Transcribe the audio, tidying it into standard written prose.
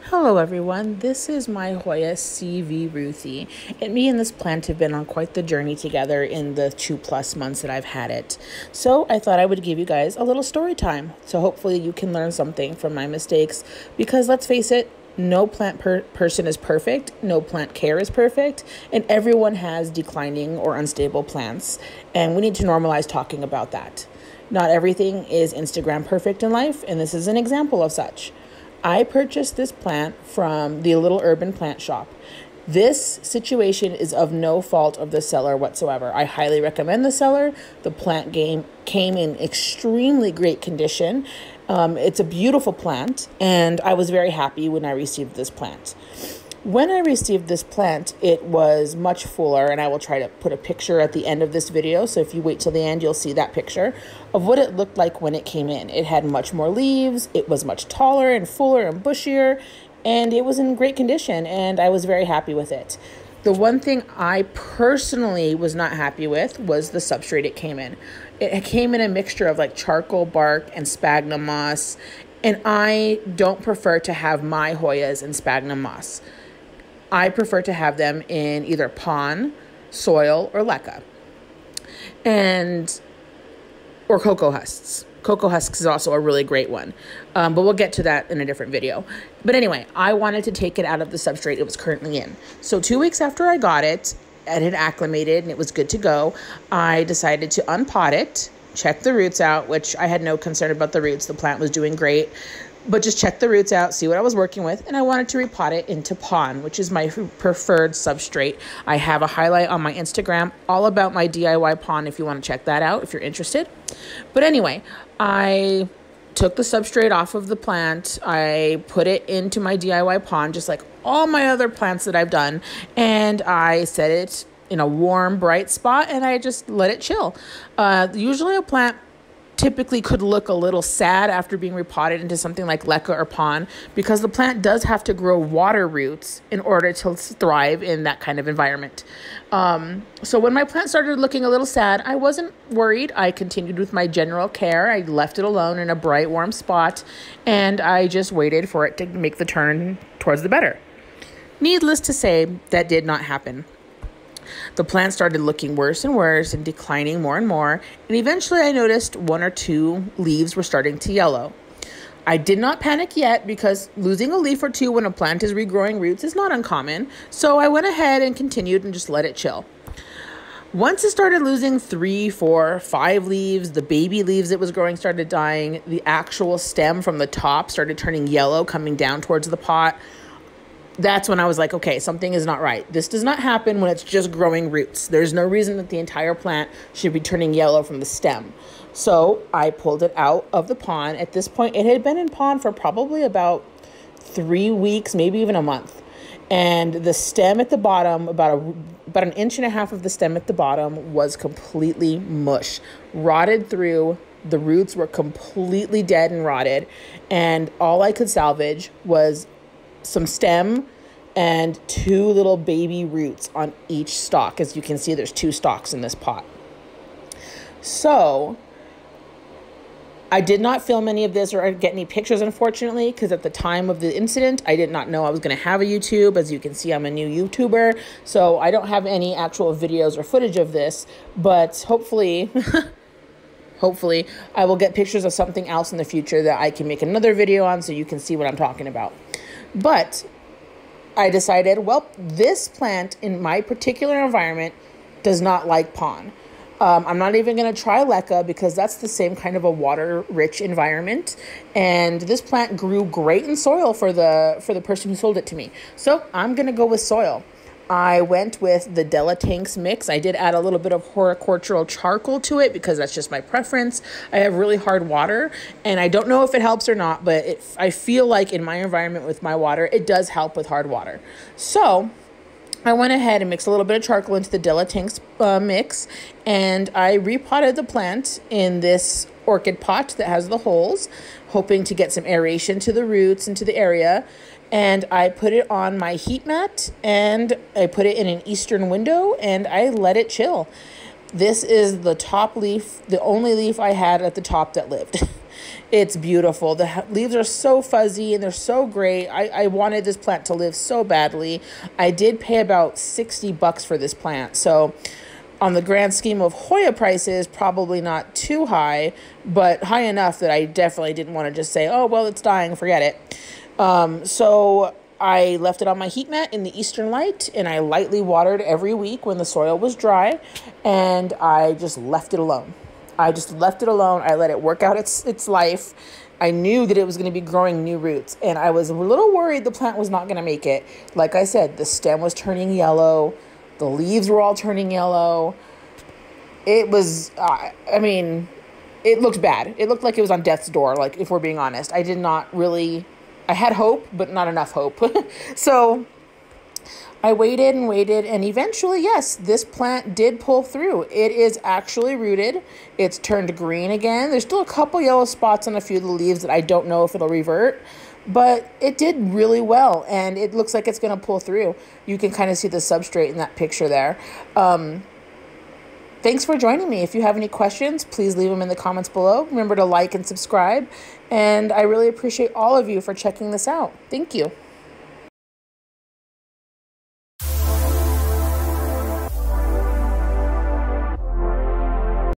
Hello everyone, this is my Hoya CV Ruthie, and me and this plant have been on quite the journey together in the 2+ months that I've had it. So I thought I would give you guys a little story time, so hopefully you can learn something from my mistakes, because let's face it, no plant person is perfect, no plant care is perfect, and everyone has declining or unstable plants, and we need to normalize talking about that. Not everything is Instagram perfect in life, and this is an example of such. I purchased this plant from the Little Urban Plant Shop. This situation is of no fault of the seller whatsoever. I highly recommend the seller. The plant came in extremely great condition. It's a beautiful plant, and I was very happy when I received this plant. When I received this plant, it was much fuller, and I will try to put a picture at the end of this video. So if you wait till the end, you'll see that picture of what it looked like when it came in. It had much more leaves. It was much taller and fuller and bushier, and it was in great condition, and I was very happy with it. The one thing I personally was not happy with was the substrate it came in. It came in a mixture of like charcoal bark and sphagnum moss, and I don't prefer to have my Hoyas in sphagnum moss. I prefer to have them in either pon, soil, or leca, or cocoa husks. Cocoa husks is also a really great one, but we'll get to that in a different video. But anyway, I wanted to take it out of the substrate it was currently in. So 2 weeks after I got it, it had acclimated and it was good to go. I decided to unpot it, check the roots out, which I had no concern about the roots. The plant was doing great. But just check the roots out, see what I was working with, and I wanted to repot it into pon, which is my preferred substrate. I have a highlight on my Instagram all about my DIY pon if you want to check that out, if you're interested. But anyway, I took the substrate off of the plant. I put it into my DIY pon, just like all my other plants that I've done, and I set it in a warm, bright spot, and I just let it chill. Usually a plant typically could look a little sad after being repotted into something like leca or pon, because the plant does have to grow water roots in order to thrive in that kind of environment. So when my plant started looking a little sad, I wasn't worried. I continued with my general care. I left it alone in a bright, warm spot, and I just waited for it to make the turn towards the better. Needless to say, that did not happen. The plant started looking worse and worse and declining more and more, and eventually I noticed 1 or 2 leaves were starting to yellow. I did not panic yet, because losing a leaf or 2 when a plant is regrowing roots is not uncommon, so I went ahead and continued and just let it chill. Once it started losing 3, 4, 5 leaves, the baby leaves it was growing started dying, the actual stem from the top started turning yellow, coming down towards the pot. That's when I was like, okay, something is not right. This does not happen when it's just growing roots. There's no reason that the entire plant should be turning yellow from the stem. So I pulled it out of the pon. At this point, it had been in pon for probably about 3 weeks, maybe even a month. And the stem at the bottom, about 1.5 inches of the stem at the bottom was completely mush, rotted through. The roots were completely dead and rotted. And all I could salvage was some stem and 2 little baby roots on each stalk. As you can see, there's 2 stalks in this pot. So I did not film any of this or get any pictures, unfortunately, because at the time of the incident, I did not know I was going to have a YouTube. As you can see, I'm a new YouTuber, so I don't have any actual videos or footage of this, but hopefully I will get pictures of something else in the future that I can make another video on so you can see what I'm talking about. But I decided, well, this plant in my particular environment does not like pon. I'm not even going to try leca, because that's the same kind of a water-rich environment. And this plant grew great in soil for the person who sold it to me. So I'm going to go with soil. I went with the Della Tanks mix. I did add a little bit of horticultural charcoal to it, because that's just my preference. I have really hard water, and I don't know if it helps or not, but I feel like in my environment with my water, it does help with hard water. So I went ahead and mixed a little bit of charcoal into the Della Tanks mix, and I repotted the plant in this orchid pot that has the holes, hoping to get some aeration to the roots and to the area. And I put it on my heat mat, and I put it in an eastern window, and I let it chill. This is the top leaf, the only leaf I had at the top that lived. It's beautiful. The leaves are so fuzzy and they're so great. I wanted this plant to live so badly. I did pay about $60 for this plant. So on the grand scheme of Hoya prices, probably not too high, but high enough that I definitely didn't want to just say, oh, well, it's dying, forget it. So I left it on my heat mat in the eastern light, and I lightly watered every week when the soil was dry, and I just left it alone. I let it work out its life. I knew that it was going to be growing new roots, and I was a little worried the plant was not going to make it. Like I said, the stem was turning yellow. The leaves were all turning yellow. It was, it looked bad. It looked like it was on death's door, like, if we're being honest. I had hope, but not enough hope. So I waited and waited, and eventually, yes, this plant did pull through. It is actually rooted. It's turned green again. There's still a couple yellow spots on a few of the leaves that I don't know if it'll revert, but it did really well, and it looks like it's going to pull through. You can kind of see the substrate in that picture there. Thanks for joining me. If you have any questions, please leave them in the comments below. Remember to like and subscribe, and I really appreciate all of you for checking this out. Thank you.